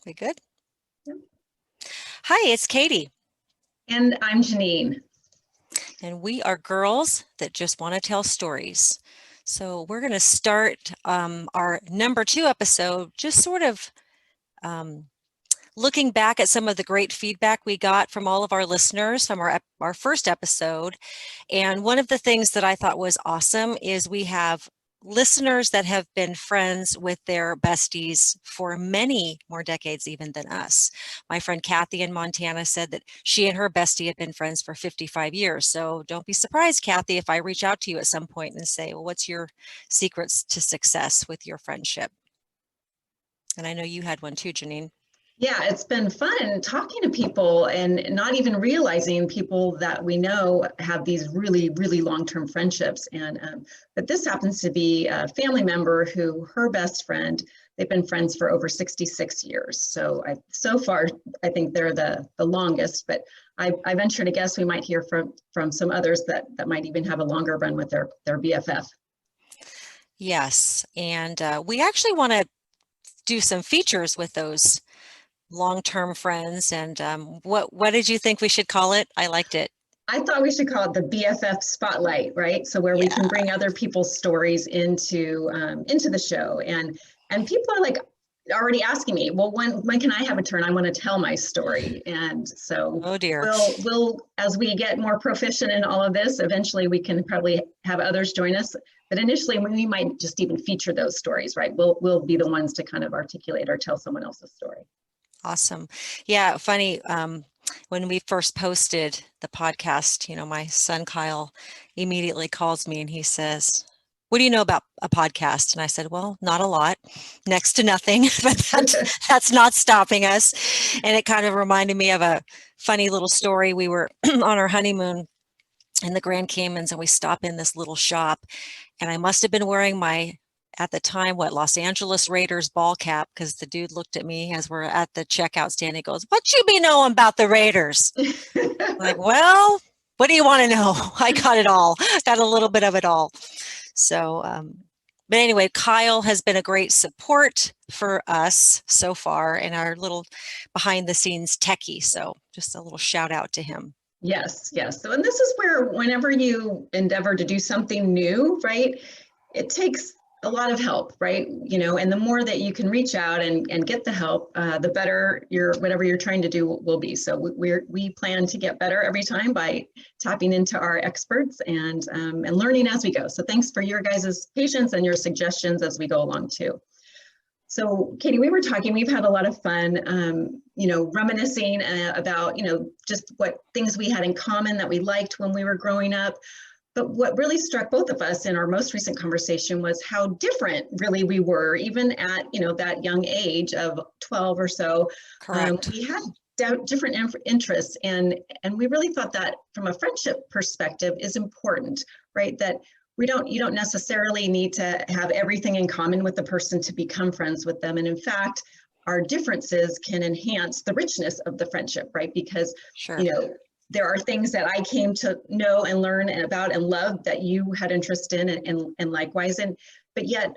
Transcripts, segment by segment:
We good? Yep. Hi, it's Katie, And I'm Janine. and we are girls that just want to tell stories. So we're going to start our number 2 episode, just sort of um, looking back at some of the great feedback we got from all of our listeners from our first episode. And one of the things that I thought was awesome is we have listeners that have been friends with their besties for many more decades even than us. My friend Kathy in Montana said that she and her bestie have been friends for 55 years. So don't be surprised, Kathy, if I reach out to you at some point and say, well, what's your secrets to success with your friendship? And I know you had one too, Janine. Yeah, it's been fun talking to people and not even realizing people that we know have these really, really long-term friendships. But this happens to be a family member who her best friend, they've been friends for over 66 years. So far, I think they're the longest, but I venture to guess we might hear from some others that might even have a longer run with their BFF. Yes, and we actually want to do some features with those long-term friends. And what did you think we should call it? I liked it. I thought we should call it the BFF Spotlight, right? So where we Yeah. can bring other people's stories into the show, and people are like already asking me, well, when can I have a turn? I want to tell my story, and so Oh dear. we'll as we get more proficient in all of this, eventually we can probably have others join us. But initially, we might just even feature those stories, right? We'll be the ones to kind of articulate or tell someone else's story. Awesome. Yeah, funny. When we first posted the podcast, my son Kyle immediately calls me and he says, what do you know about a podcast? And I said, well, not a lot, next to nothing, but that's not stopping us. And it kind of reminded me of a funny little story. We were on our honeymoon in the Grand Caymans and we stop in this little shop, and I must have been wearing my, at the time, Los Angeles Raiders ball cap, because the dude looked at me as we're at the checkout stand. He goes, what you be knowing about the Raiders? I'm like, well, what do you want to know? I got it all. Got a little bit of it all. So, but anyway, Kyle has been a great support for us so far and our little behind the scenes techie. So just a little shout out to him. Yes, yes. So, and this is where whenever you endeavor to do something new, right, it takes a lot of help, right? And the more that you can reach out and get the help, the better whatever you're trying to do will be. So we plan to get better every time by tapping into our experts and learning as we go. So thanks for your guys' patience and your suggestions as we go along too. So, Katie, we were talking, we've had a lot of fun, reminiscing about, just what things we had in common that we liked when we were growing up. But what really struck both of us in our most recent conversation was how different really we were, even at, that young age of 12 or so. Correct. We had different interests, and we really thought that from a friendship perspective is important, right? That you don't necessarily need to have everything in common with the person to become friends with them. And in fact, our differences can enhance the richness of the friendship, right? Because, Sure. There are things that I came to know and learn about and love that you had interest in and likewise. But yet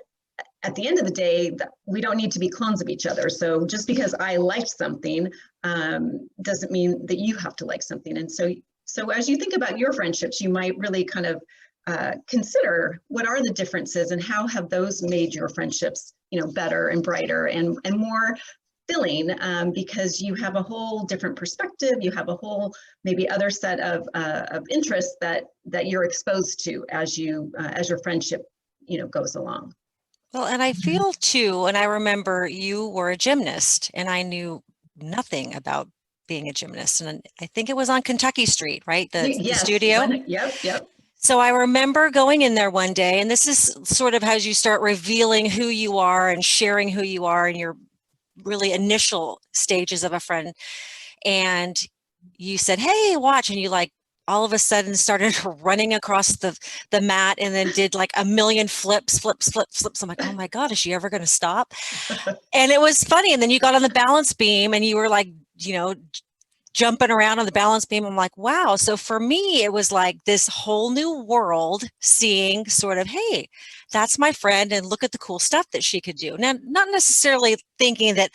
at the end of the day, we don't need to be clones of each other. So just because I liked something doesn't mean that you have to like something. And so as you think about your friendships, you might really kind of consider what are the differences and how have those made your friendships, better and brighter and more filling, because you have a whole different perspective. You have a whole maybe other set of interests that you're exposed to as your friendship, goes along. Well, and I feel too, and I remember you were a gymnast, and I knew nothing about being a gymnast. And I think it was on Kentucky Street, right? The studio. Yep. So I remember going in there one day, and this is sort of as you start revealing who you are and sharing who you are in your really initial stages of a friend. And you said, hey, watch. And you all of a sudden started running across the mat and then did like a million flips. I'm like, oh my God, is she ever going to stop? And it was funny. And then you got on the balance beam and you were like, jumping around on the balance beam. I'm like, wow. So for me, it was like this whole new world, seeing sort of, hey, that's my friend and look at the cool stuff that she could do. Now, not necessarily thinking that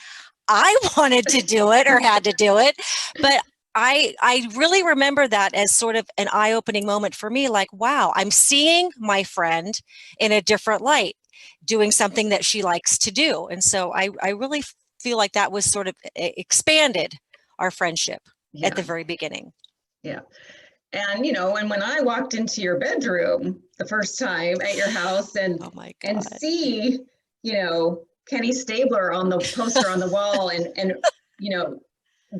I wanted to do it or had to do it. But I really remember that as sort of an eye-opening moment for me, like, wow, I'm seeing my friend in a different light, doing something that she likes to do. And so I really feel like that was sort of expanded our friendship at the very beginning. Yeah. And, and when I walked into your bedroom the first time at your house Oh my God. and see, Kenny Stabler on the poster on the wall and,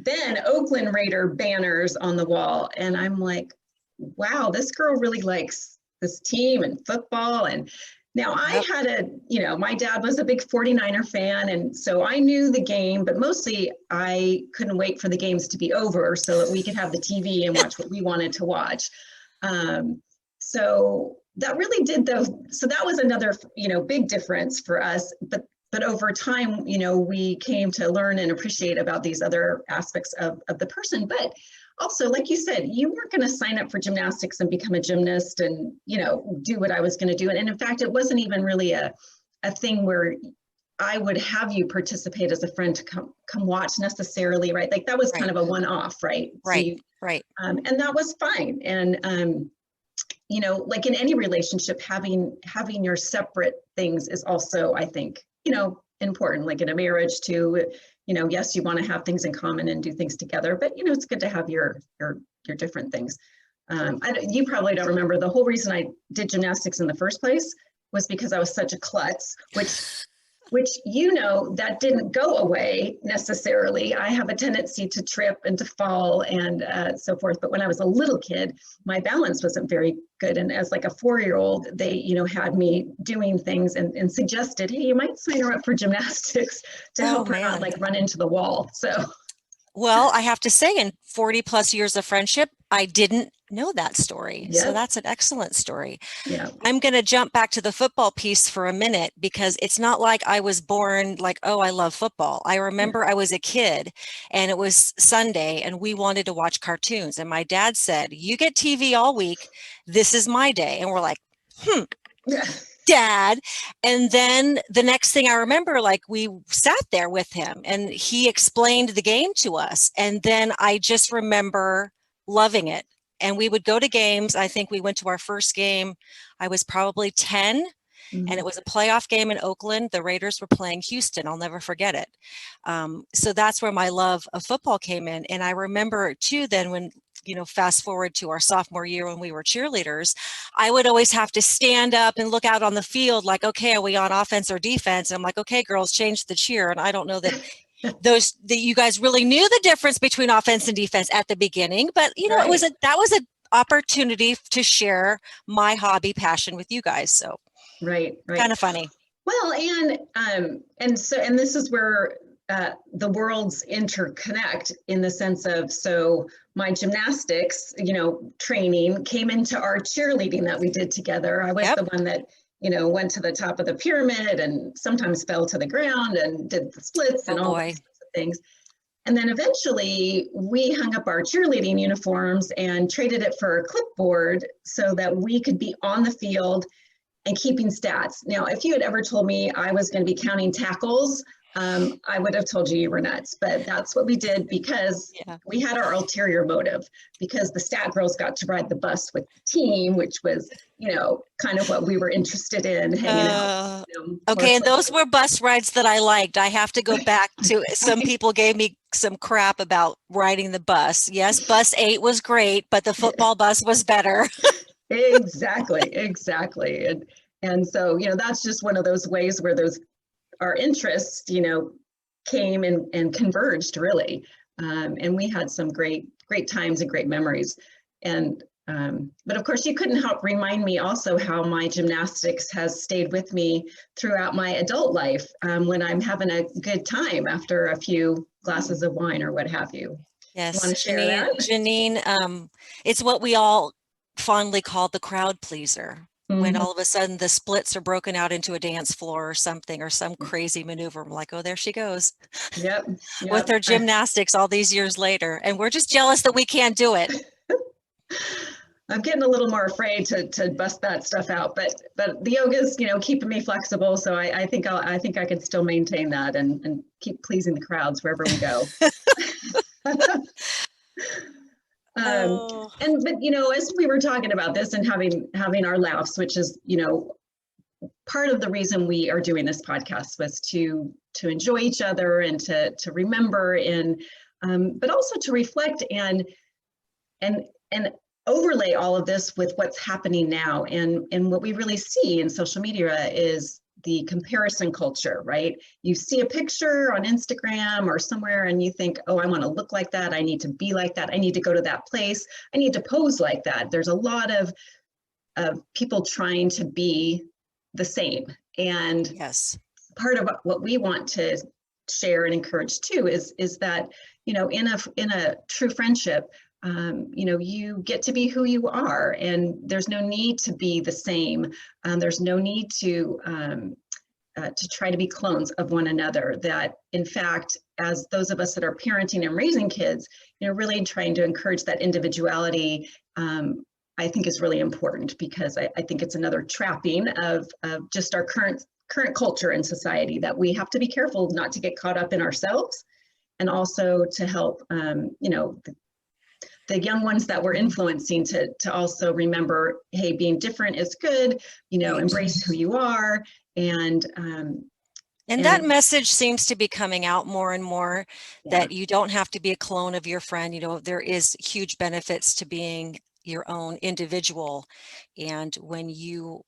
then Oakland Raider banners on the wall. And I'm like, wow, this girl really likes this team and football. And now I had my dad was a big 49er fan. And so I knew the game, but mostly I couldn't wait for the games to be over so that we could have the TV and watch what we wanted to watch. So that really did though. So that was another, big difference for us. But over time, we came to learn and appreciate about these other aspects of the person. But also, like you said, you weren't going to sign up for gymnastics and become a gymnast and, do what I was going to do. And in fact, it wasn't even really a thing where I would have you participate as a friend to come watch necessarily, right? Like that was kind of a one-off, right? Right, so right. And that was fine. And, like in any relationship, having your separate things is also, I think, important, like in a marriage too, yes, you want to have things in common and do things together, but, it's good to have your different things. You probably don't remember the whole reason I did gymnastics in the first place was because I was such a klutz, which that didn't go away necessarily. I have a tendency to trip and to fall and so forth. But when I was a little kid, my balance wasn't very good. And as like a 4-year-old, they, had me doing things and suggested, hey, you might sign her up for gymnastics to help her not like run into the wall. So. Well, I have to say, in 40 plus years of friendship, I didn't know that story. Yep. So that's an excellent story. Yeah. I'm going to jump back to the football piece for a minute because it's not like I was born like, oh, I love football. I remember I was a kid and it was Sunday and we wanted to watch cartoons. And my dad said, you get TV all week. This is my day. And we're like, Yeah. Dad. And then the next thing I remember, like we sat there with him and he explained the game to us. And then I just remember loving it. And we would go to games. I think we went to our first game. I was probably 10 and it was a playoff game in Oakland. The Raiders were playing Houston. I'll never forget it. So that's where my love of football came in. And I remember too, then when, fast forward to our sophomore year when we were cheerleaders, I would always have to stand up and look out on the field like, okay, are we on offense or defense? And I'm like, okay, girls, change the cheer. And I don't know that that you guys really knew the difference between offense and defense at the beginning, but Right. that was an opportunity to share my hobby passion with you guys. So right. Kind of funny. Well, and this is where the worlds interconnect in the sense of, so my gymnastics, training came into our cheerleading that we did together. I was the one that, went to the top of the pyramid and sometimes fell to the ground and did the splits and all those sorts of things. And then eventually we hung up our cheerleading uniforms and traded it for a clipboard so that we could be on the field and keeping stats. Now, if you had ever told me I was going to be counting tackles, I would have told you were nuts, but that's what we did because we had our ulterior motive, because the stat girls got to ride the bus with the team, which was, kind of what we were interested in, hanging out. Okay, and those were bus rides that I liked. I have to go back to, some people gave me some crap about riding the bus. Yes, bus 8 was great, but the football bus was better. Exactly. And so, that's just one of those ways where our interests, came and converged really. And we had some great times and great memories. And, but of course you couldn't help remind me also how my gymnastics has stayed with me throughout my adult life, when I'm having a good time after a few glasses of wine or what have you. Yes, You want to share that? Janine, it's what we all fondly call the crowd pleaser. When all of a sudden the splits are broken out into a dance floor or something, or some crazy maneuver. I'm like, oh, there she goes. Yep. With her gymnastics all these years later. And we're just jealous that we can't do it. I'm getting a little more afraid to bust that stuff out, but the yoga's, keeping me flexible. So I think I can still maintain that and keep pleasing the crowds wherever we go. Oh, But as we were talking about this and having our laughs, which is, part of the reason we are doing this podcast was to enjoy each other and to remember and but also to reflect and overlay all of this with what's happening now. And what we really see in social media is the comparison culture, right? You see a picture on Instagram or somewhere and you think, oh, I want to look like that. I need to be like that. I need to go to that place. I need to pose like that. There's a lot of people trying to be the same. And yes. part of what we want to share and encourage too is that, in a true friendship, you get to be who you are, and there's no need to be the same. There's no need to try to be clones of one another. That, in fact, as those of us that are parenting and raising kids, really trying to encourage that individuality, I think is really important, because I think it's another trapping of just our current culture and society, that we have to be careful not to get caught up in ourselves, and also to help the young ones that we're influencing to also remember, hey, being different is good, embrace who you are. And that message seems to be coming out more and more, yeah. that you don't have to be a clone of your friend. There is huge benefits to being your own individual. And when you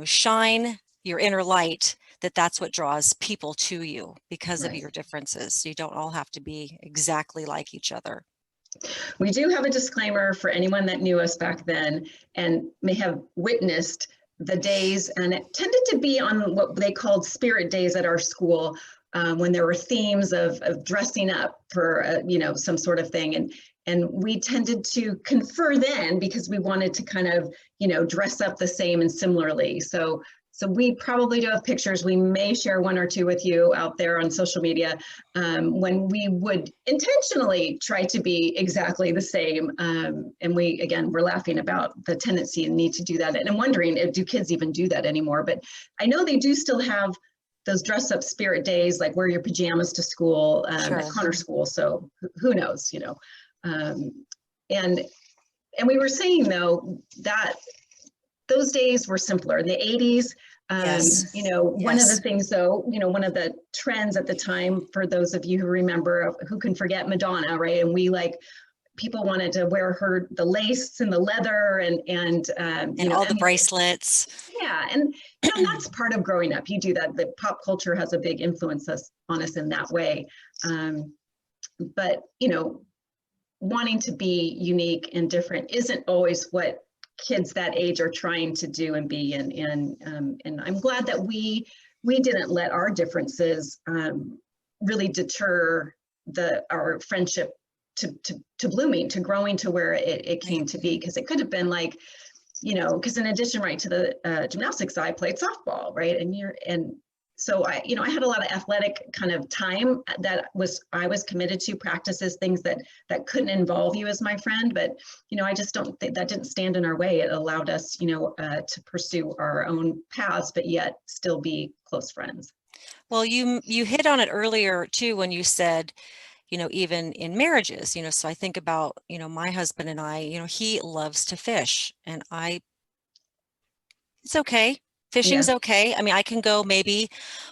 shine your inner light, that's what draws people to you because of your differences. So you don't all have to be exactly like each other. We do have a disclaimer for anyone that knew us back then and may have witnessed the days, and it tended to be on what they called spirit days at our school, when there were themes of dressing up for some sort of thing, and we tended to confer then, because we wanted to kind of dress up the same and similarly. So we probably do have pictures. We may share one or two with you out there on social media, when we would intentionally try to be exactly the same. And we're laughing about the tendency and need to do that. And I'm wondering, do kids even do that anymore? But I know they do still have those dress up spirit days, like wear your pajamas to school, Sure. at Connor School. So who knows, and we were saying, though, that those days were simpler in the 80s. Yes. One of the things, though, one of the trends at the time, for those of you who remember, who can forget Madonna, right? And people wanted to wear the lace and the leather and all the bracelets. Yeah, and that's part of growing up. You do that. The pop culture has a big influence on us in that way. But wanting to be unique and different isn't always what kids that age are trying to do and be. And I'm glad that we didn't let our differences really deter our friendship to blooming, to growing to where it came to be. Because it could have been like, because in addition, right, to the gymnastics, I played softball, right? And so I had a lot of athletic kind of time that I was committed to, practices, things that couldn't involve you as my friend. But, I just don't think that didn't stand in our way. It allowed us, to pursue our own paths, but yet still be close friends. Well, you hit on it earlier too, when you said, even in marriages, so I think about, my husband and I, he loves to fish, and it's okay. Fishing's okay. I mean, I can go maybe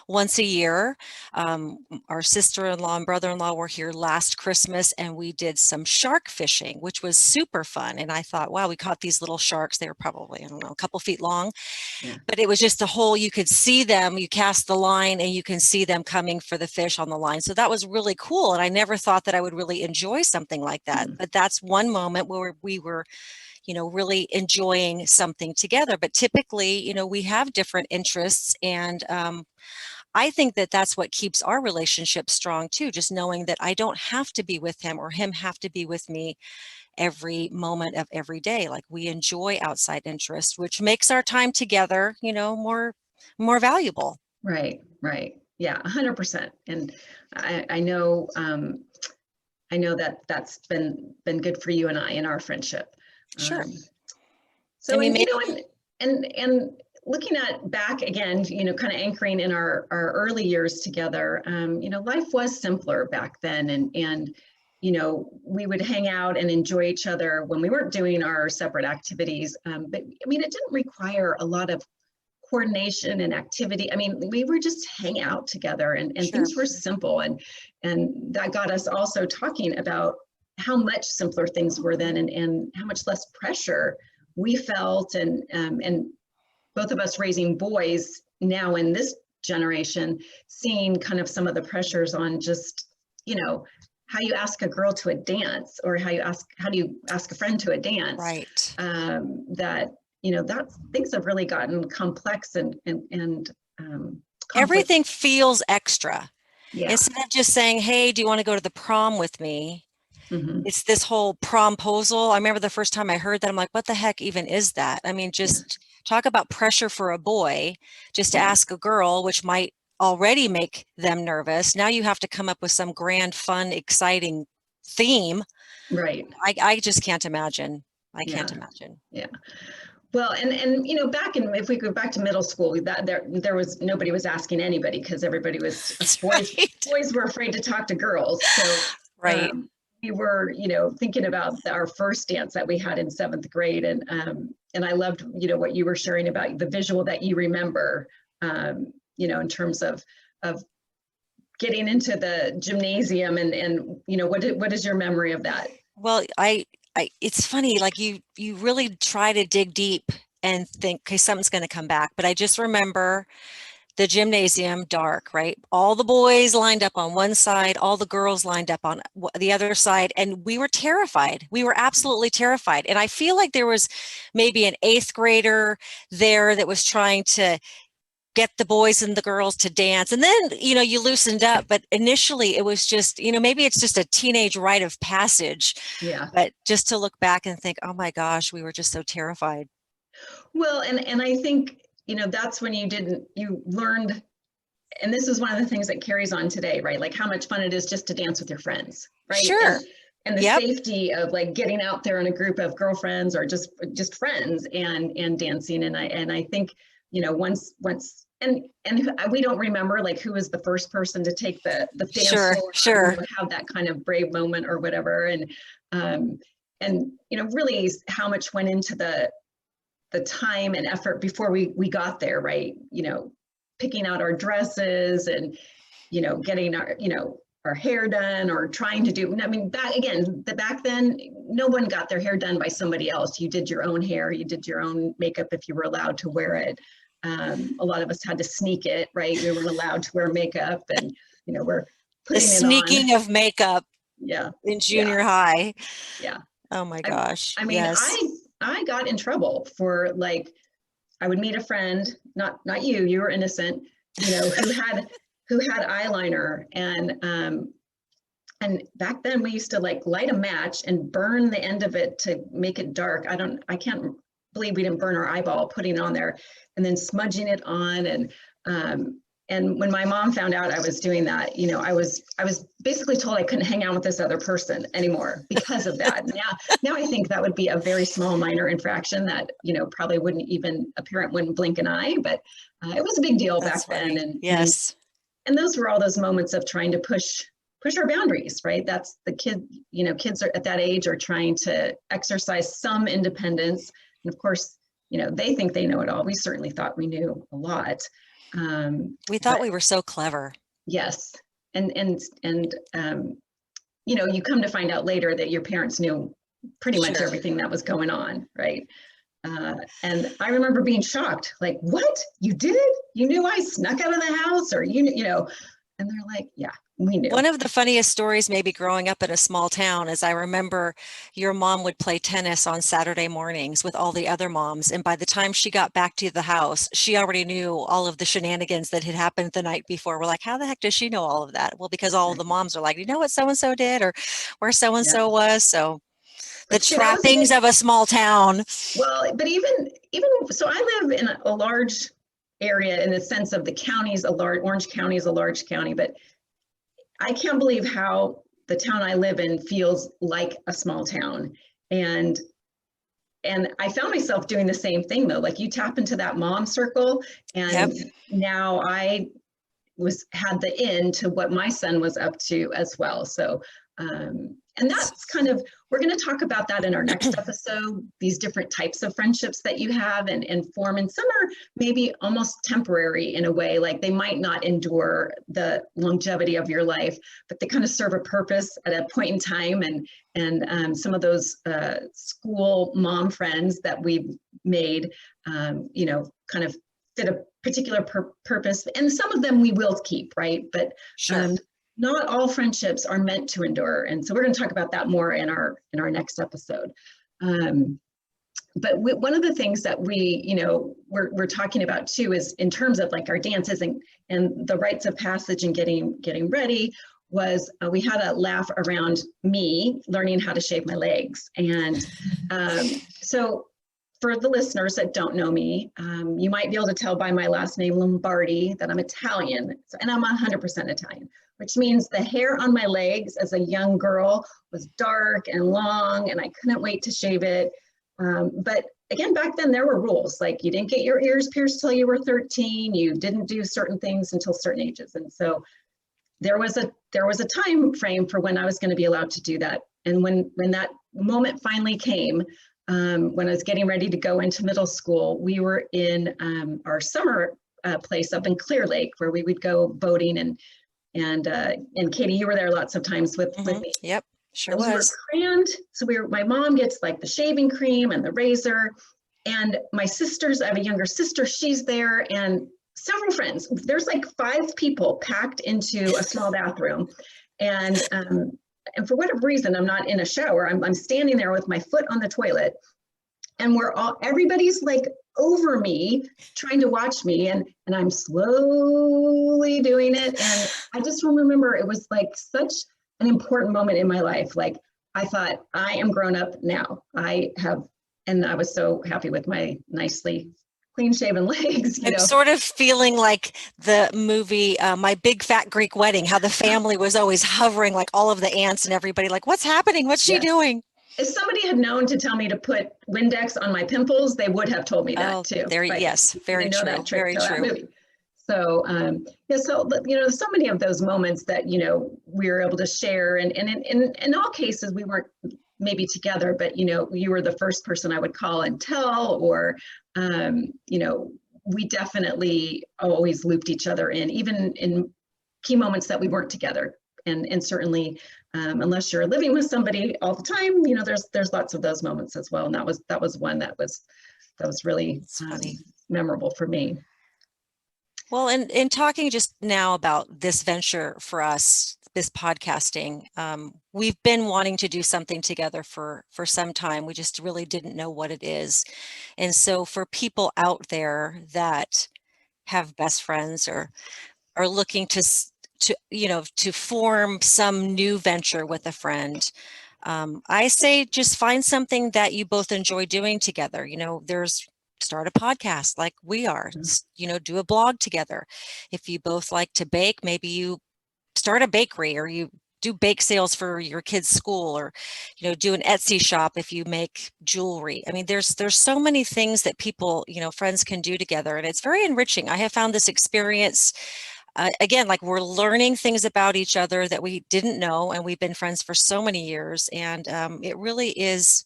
once a year. Our sister-in-law and brother-in-law were here last Christmas, and we did some shark fishing, which was super fun. And I thought, wow, we caught these little sharks. They were probably, a couple feet long, but it was just you could see them, you cast the line and you can see them coming for the fish on the line. So that was really cool. And I never thought that I would really enjoy something like that. But that's one moment where we were really enjoying something together. But typically, we have different interests. And I think that that's what keeps our relationship strong too, just knowing that I don't have to be with him or him have to be with me every moment of every day. Like, we enjoy outside interests, which makes our time together, more valuable. Right. Yeah, 100%. And I know that that's been good for you and I in our friendship. Sure. So, and, you know, and looking at back again, you know, kind of anchoring in our early years together, you know, life was simpler back then. And, you know, we would hang out and enjoy each other when we weren't doing our separate activities. But I mean, it didn't require a lot of coordination and activity. I mean, we were just hang out together, and Sure. things were simple. And that got us also talking about how much simpler things were then, and how much less pressure we felt, and both of us raising boys now in this generation, seeing kind of some of the pressures on just, you know, how you ask a girl to a dance, or how do you ask a friend to a dance, right? That, you know, things have really gotten complex and everything feels extra. Yeah. Instead of just saying, hey, do you want to go to the prom with me? Mm-hmm. It's this whole promposal. I remember the first time I heard that, I'm like, what the heck even is that? I mean, just talk about pressure for a boy just to ask a girl, which might already make them nervous. Now you have to come up with some grand, fun, exciting theme. Right. I just can't imagine. I can't imagine. Yeah. Well, and you know, if we go back to middle school, that there was nobody was asking anybody, because everybody was boys were afraid to talk to girls. So right. We were, you know, thinking about our first dance that we had in 7th grade, and I loved, you know, what you were sharing about the visual that you remember, you know, in terms of getting into the gymnasium, and you know, what is your memory of that? Well, it's funny, like you really try to dig deep and think, okay, something's going to come back. But I just remember the gymnasium, dark, right? All the boys lined up on one side, all the girls lined up on the other side. And we were terrified. We were absolutely terrified. And I feel like there was maybe an 8th grader there that was trying to get the boys and the girls to dance. And then, you know, you loosened up, but initially it was just, you know, maybe it's just a teenage rite of passage. Yeah. But just to look back and think, oh my gosh, we were just so terrified. Well, and I think, you know, that's when you learned, and this is one of the things that carries on today, right? Like how much fun it is just to dance with your friends, right? Sure. And the safety of like getting out there in a group of girlfriends, or just friends, and dancing. And I think, you know, once and we don't remember like who was the first person to take the dance floor, sure, you know, have that kind of brave moment or whatever. And you know, really how much went into the time and effort before we got there, right? You know, picking out our dresses, and, you know, getting our, you know, our hair done, or trying to do, I mean, back then, no one got their hair done by somebody else. You did your own hair, you did your own makeup if you were allowed to wear it. A lot of us had to sneak it, right? We weren't allowed to wear makeup, and, you know, we're putting the sneaking of makeup. Yeah. In junior high. Yeah. Oh my gosh. I mean, I got in trouble for, like, I would meet a friend, not you were innocent, you know, who had eyeliner, and back then we used to like light a match and burn the end of it to make it dark. I can't believe we didn't burn our eyeball putting it on there, and then smudging it on. And when my mom found out I was doing that, you know, I was basically told I couldn't hang out with this other person anymore because of that. Now I think that would be a very small minor infraction that, you know, probably a parent wouldn't blink an eye, but it was a big deal back then. And yes. And those were all those moments of trying to push our boundaries, right? That's the kids are at that age are trying to exercise some independence. And of course, you know, they think they know it all. We certainly thought we knew a lot. We thought we were so clever. Yes. And you know, you come to find out later that your parents knew pretty much everything that was going on, right? And I remember being shocked, like, what? You did? You knew I snuck out of the house, or you know, and they're like, yeah, we knew. One of the funniest stories maybe growing up in a small town is I remember your mom would play tennis on Saturday mornings with all the other moms. And by the time she got back to the house, she already knew all of the shenanigans that had happened the night before. We're like, how the heck does she know all of that? Well, because all of the moms are like, you know what so-and-so did, or where so-and-so was. So the trappings of a small town. Well, but even so, I live in a large area in the sense of the county's Orange County is a large county, but I can't believe how the town I live in feels like a small town. And and I found myself doing the same thing though. Like you tap into that mom circle, and now I had the in to what my son was up to as well. So, and that's kind of, we're going to talk about that in our next episode, these different types of friendships that you have and form. And some are maybe almost temporary in a way, like they might not endure the longevity of your life, but they kind of serve a purpose at a point in time. And some of those school mom friends that we've made, you know, kind of fit a particular purpose, and some of them we will keep, right? But not all friendships are meant to endure, and so we're going to talk about that more in our next episode. But one of the things that we, you know, we're talking about too is in terms of like our dances and the rites of passage and getting ready. Was we had a laugh around me learning how to shave my legs, and so. For the listeners that don't know me, you might be able to tell by my last name, Lombardi, that I'm Italian, and I'm 100% Italian, which means the hair on my legs as a young girl was dark and long, and I couldn't wait to shave it. But again, back then there were rules, like you didn't get your ears pierced till you were 13, you didn't do certain things until certain ages. And so there was a time frame for when I was going to be allowed to do that. And when that moment finally came, when I was getting ready to go into middle school, we were in our summer place up in Clear Lake, where we would go boating, and Katie, you were there lots of times with me. Yep, sure was. We were crammed, so my mom gets like the shaving cream and the razor, and my sisters, I have a younger sister, she's there, and several friends. There's like 5 people packed into a small bathroom, and for whatever reason, I'm not in a shower. I'm standing there with my foot on the toilet, and everybody's like over me, trying to watch me, and I'm slowly doing it. And I just remember it was like such an important moment in my life. Like I thought, I am grown up now. And I was so happy with my nicely clean shaven legs. I'm sort of feeling like the movie, My Big Fat Greek Wedding, how the family was always hovering, like all of the aunts and everybody, like, what's happening? What's she doing? If somebody had known to tell me to put Windex on my pimples, they would have told me that too. Right? Yes, very true. Very true. So, so, you know, so many of those moments that, you know, we were able to share, and in all cases, we weren't maybe together, but, you know, you were the first person I would call and tell, or, you know, we definitely always looped each other in, even in key moments that we weren't together. And certainly, unless you're living with somebody all the time, you know, there's lots of those moments as well. And that was one that was really memorable for me. Well, and in talking just now about this venture for us, this podcasting, we've been wanting to do something together for some time. We just really didn't know what it is. And so for people out there that have best friends or are looking to form some new venture with a friend, I say just find something that you both enjoy doing together. You know, start a podcast like we are, you know, do a blog together. If you both like to bake, maybe you start a bakery, or you do bake sales for your kids' school, or, you know, do an Etsy shop if you make jewelry. I mean, there's so many things that people, you know, friends can do together, and it's very enriching. I have found this experience, again, like we're learning things about each other that we didn't know, and we've been friends for so many years, and it really is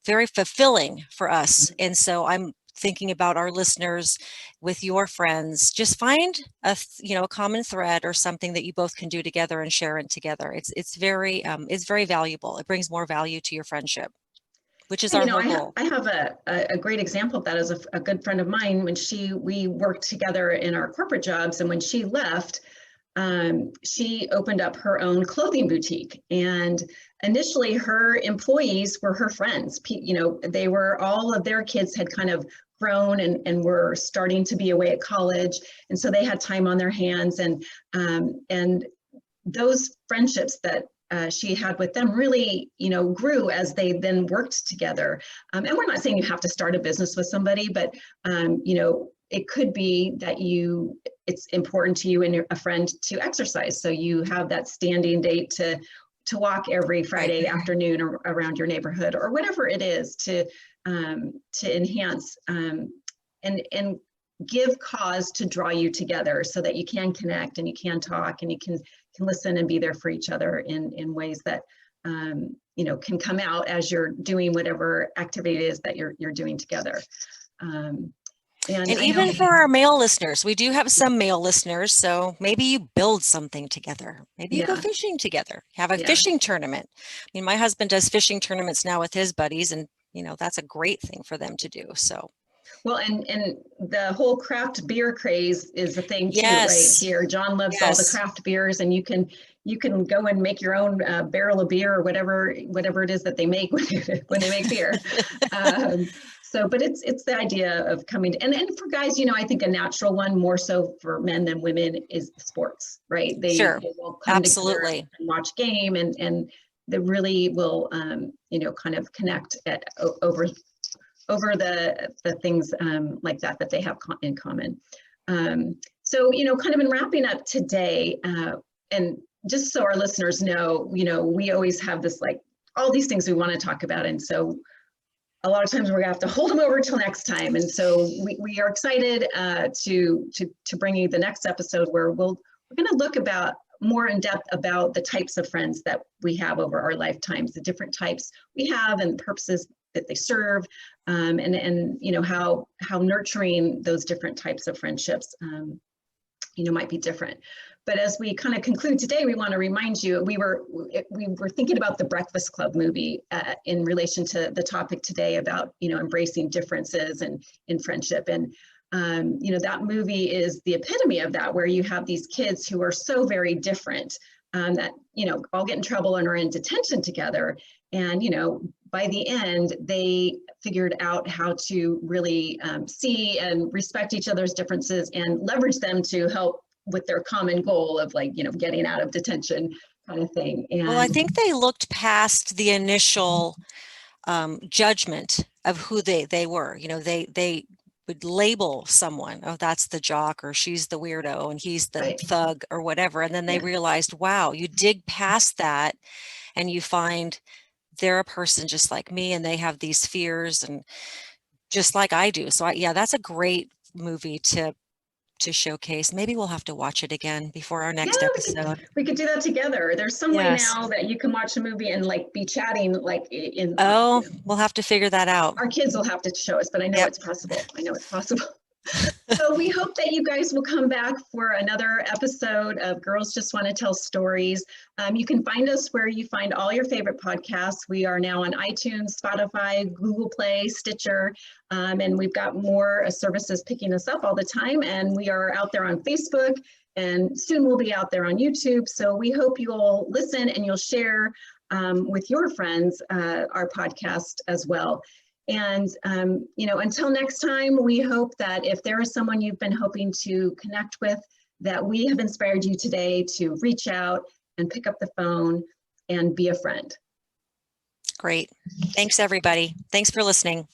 very fulfilling for us. And so I'm thinking about our listeners, with your friends, just find a common thread or something that you both can do together and share it together. It's very valuable. It brings more value to your friendship, which is our whole goal. I have a great example of that as a good friend of mine. When we worked together in our corporate jobs, and when she left, she opened up her own clothing boutique, and initially her employees were her friends. You know, all of their kids had kind of grown and were starting to be away at college, and so they had time on their hands, and those friendships that she had with them really, you know, grew as they then worked together. And we're not saying you have to start a business with somebody, but you know, it could be that it's important to you and a friend to exercise. So you have that standing date to to walk every Friday afternoon around your neighborhood, or whatever it is to enhance and give cause to draw you together so that you can connect and you can talk and you can listen and be there for each other in ways that you know, can come out as you're doing whatever activity it is that you're doing together. And even for our male listeners, we do have some male listeners, so maybe you build something together. Maybe you go fishing together, have a fishing tournament. I mean, my husband does fishing tournaments now with his buddies, and you know, that's a great thing for them to do. So, well, and the whole craft beer craze is a thing too, right here. John loves all the craft beers, and you can go and make your own barrel of beer or whatever it is that they make when they make beer. So, but it's the idea of coming and for guys, you know, I think a natural one, more so for men than women, is sports, right? They will come together and watch game, and they really will, you know, kind of connect over the things like that they have in common. So, you know, kind of in wrapping up today, and just so our listeners know, you know, we always have this, like, all these things we want to talk about, and so a lot of times we're gonna have to hold them over till next time. And so we are excited to bring you the next episode where we're gonna look about more in depth about the types of friends that we have over our lifetimes, the different types we have and the purposes that they serve, and you know, how nurturing those different types of friendships you know, might be different. But as we kind of conclude today, we want to remind you, we were thinking about the Breakfast Club movie in relation to the topic today about, you know, embracing differences and in friendship. And, you know, that movie is the epitome of that, where you have these kids who are so very different that, you know, all get in trouble and are in detention together. And, you know, by the end, they figured out how to really see and respect each other's differences and leverage them to help with their common goal of, like, you know, getting out of detention kind of thing. And well, I think they looked past the initial judgment of who they were. You know, they would label someone, oh, that's the jock, or she's the weirdo, and he's the thug, or whatever. And then they realized, wow, you dig past that and you find they're a person just like me, and they have these fears and just like I do. So yeah, that's a great movie to showcase. Maybe we'll have to watch it again before our next episode. We could do that together. There's some way now that you can watch a movie and, like, be chatting, like, in. Oh, you know, we'll have to figure that out. Our kids will have to show us, but I know it's possible. I know it's possible. So we hope that you guys will come back for another episode of Girls Just Want to Tell Stories. You can find us where you find all your favorite podcasts. We are now on iTunes, Spotify, Google Play, Stitcher, and we've got more services picking us up all the time. And we are out there on Facebook, and soon we'll be out there on YouTube. So we hope you'll listen and you'll share with your friends our podcast as well. And, you know, until next time, we hope that if there is someone you've been hoping to connect with, that we have inspired you today to reach out and pick up the phone and be a friend. Great. Thanks, everybody. Thanks for listening.